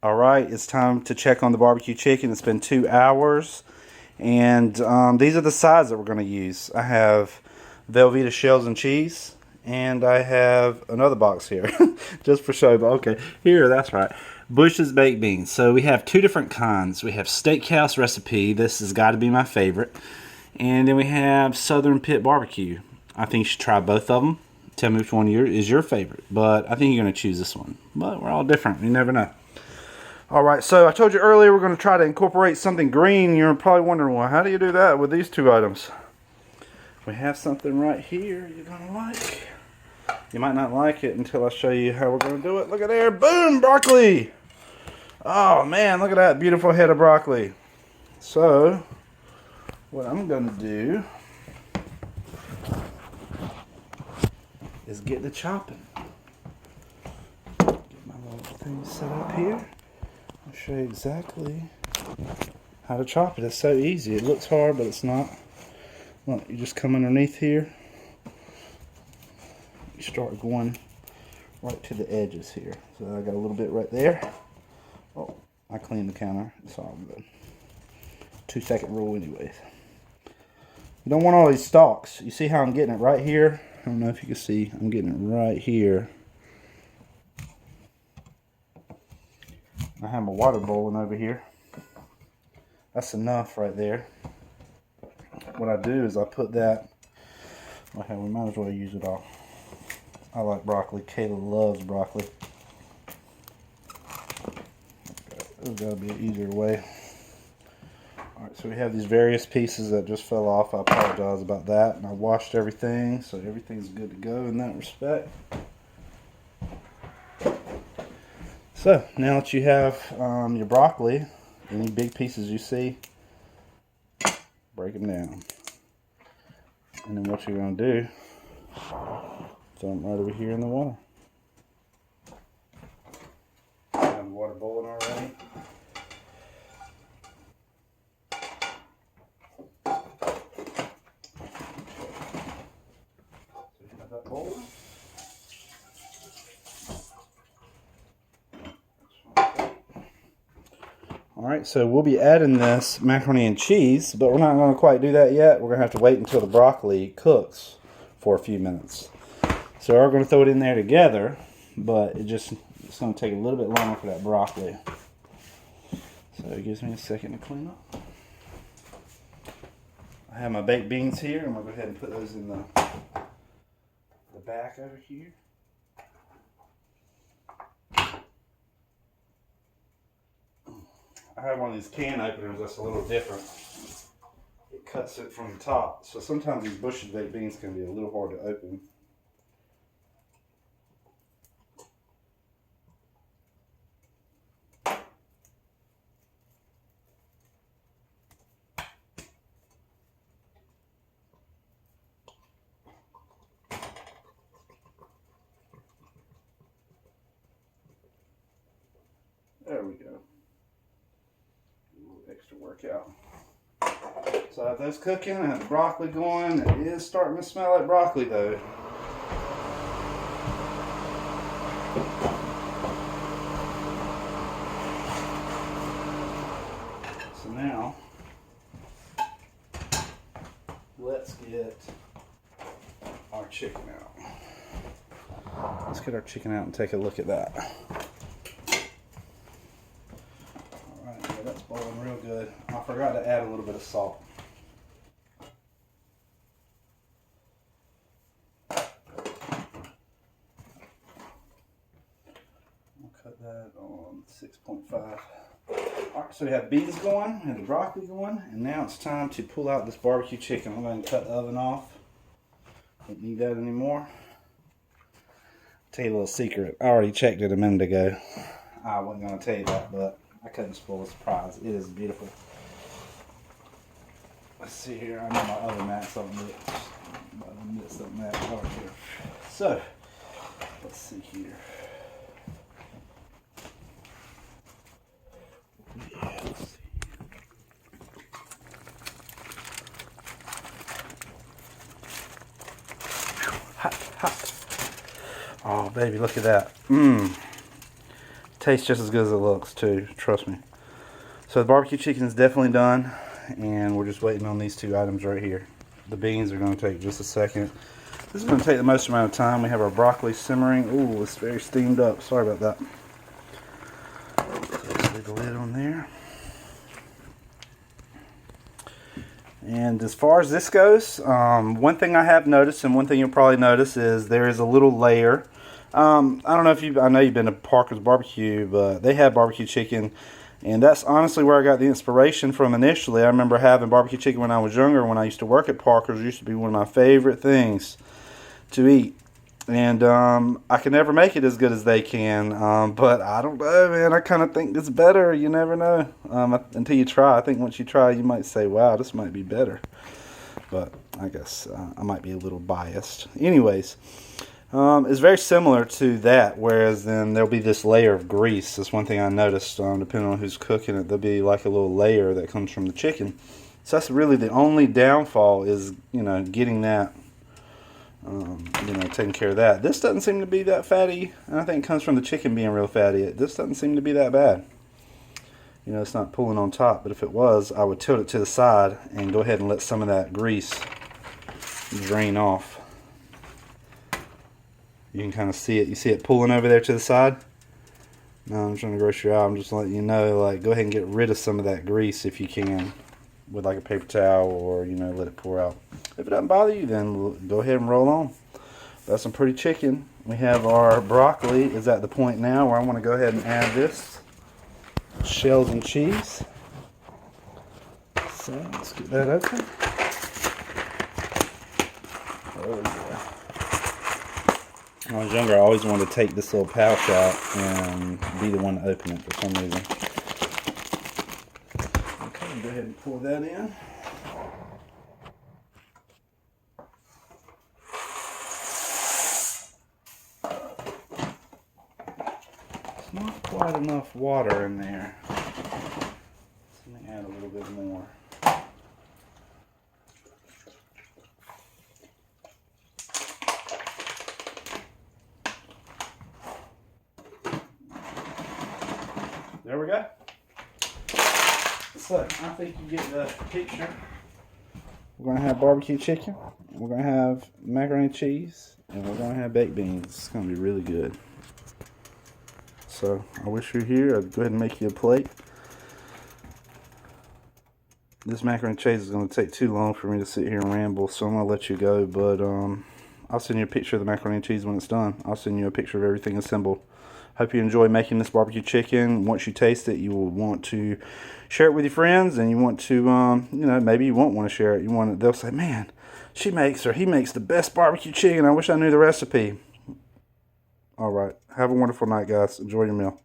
Alright, it's time to check on the barbecue chicken. It's been 2 hours. And these are the sides that we're going to use. I have Velveeta shells and cheese. And I have another box here. Just for show, but okay. Here, that's right. Bush's baked beans. So we have 2 different kinds. We have steakhouse recipe. This has got to be my favorite. And then we have Southern Pit barbecue. I think you should try both of them. Tell me which one is your favorite. But I think you're going to choose this one. But we're all different. You never know. Alright, so I told you earlier we're going to try to incorporate something green. You're probably wondering, well, how do you do that with these 2 items? We have something right here you're going to like. You might not like it until I show you how we're going to do it. Look at there. Boom! Broccoli! Oh, man, look at that beautiful head of broccoli. So, what I'm going to do is get the chopping. Get my little thing set up here. I'll show you exactly how to chop it. It's so easy. It looks hard, but it's not. Look, you just come underneath here. You start going right to the edges here. So I got a little bit right there. Oh, I cleaned the counter. It's all good. 2-second rule anyways. You don't want all these stalks. You see how I'm getting it right here? I don't know if you can see. I'm getting it right here. I have my water boiling over here. That's enough right there. What I do is I put that, okay, we might as well use it all. I like broccoli. Kayla loves broccoli. There's got to be an easier way. Alright, so we have these various pieces that just fell off. I apologize about that. And I washed everything, so everything's good to go in that respect. So, now that you have your broccoli, any big pieces you see, break them down. And then what you're going to do, throw them right over here in the water. I have the water boiling already. So you have that boiling. Alright, so we'll be adding this macaroni and cheese, but we're not going to quite do that yet. We're going to have to wait until the broccoli cooks for a few minutes. So we're going to throw it in there together, but it's going to take a little bit longer for that broccoli. So it gives me a second to clean up. I have my baked beans here. I'm going to go ahead and put those in the back over here. I have one of these can openers that's a little different. It cuts it from the top. So sometimes these Bush's baked beans can be a little hard to open. There we go. Extra workout. So I have those cooking, I have the broccoli going. It is starting to smell like broccoli though. So now, let's get our chicken out. Let's get our chicken out and take a look at that. That's boiling real good. I forgot to add a little bit of salt. I'll cut that on 6.5. Alright, so we have beans going and the broccoli going, and now it's time to pull out this barbecue chicken. I'm going to cut the oven off. Don't need that anymore. Tell you a little secret. I already checked it a minute ago. I wasn't going to tell you that, but I couldn't spoil the surprise. It is beautiful. Let's see here. I know my other mat's on it. I missed something that hard here. So, let's see here. Yeah, let's see. Hot, hot. Oh, baby, look at that. Mmm. Tastes just as good as it looks too, trust me. So the barbecue chicken is definitely done, and we're just waiting on these two items right here. The beans are going to take just a second. This is going to take the most amount of time. We have our broccoli simmering. Ooh, it's very steamed up. Sorry about that. So let's leave the lid on there. And as far as this goes, one thing I have noticed, and one thing you'll probably notice, is there is a little layer. I don't know if I know you've been to Parker's Barbecue, but they have barbecue chicken. And that's honestly where I got the inspiration from initially. I remember having barbecue chicken when I was younger. When I used to work at Parker's, it used to be one of my favorite things to eat. And I can never make it as good as they can. But I don't know, man. I kind of think it's better. You never know until you try. I think once you try, you might say, wow, this might be better. But I guess I might be a little biased. Anyways. It's very similar to that, whereas then there'll be this layer of grease. That's one thing I noticed, depending on who's cooking it, there'll be like a little layer that comes from the chicken. So that's really the only downfall is, getting that, taking care of that. This doesn't seem to be that fatty, and I think it comes from the chicken being real fatty. This doesn't seem to be that bad. It's not pulling on top, but if it was, I would tilt it to the side and go ahead and let some of that grease drain off. You can kind of see it. You see it pulling over there to the side? No, I'm trying to gross you out. I'm just letting you know, go ahead and get rid of some of that grease if you can with like a paper towel or, let it pour out. If it doesn't bother you, then go ahead and roll on. That's some pretty chicken. We have our broccoli is at the point now where I want to go ahead and add this. Shells and cheese. So let's get that open. Oh, yeah. When I was younger, I always wanted to take this little pouch out and be the one to open it for some reason. Okay, go ahead and pour that in. It's not quite enough water in there. So let me add a little bit more. There we go. So, I think you get the picture. We're going to have barbecue chicken. We're going to have macaroni and cheese. And we're going to have baked beans. It's going to be really good. So, I wish you were here. I'd go ahead and make you a plate. This macaroni and cheese is going to take too long for me to sit here and ramble. So, I'm going to let you go. But, I'll send you a picture of the macaroni and cheese when it's done. I'll send you a picture of everything assembled. Hope you enjoy making this barbecue chicken. Once you taste it, you will want to share it with your friends, and you want to, maybe you won't want to share it. They'll say, man, he makes the best barbecue chicken. I wish I knew the recipe. All right. Have a wonderful night, guys. Enjoy your meal.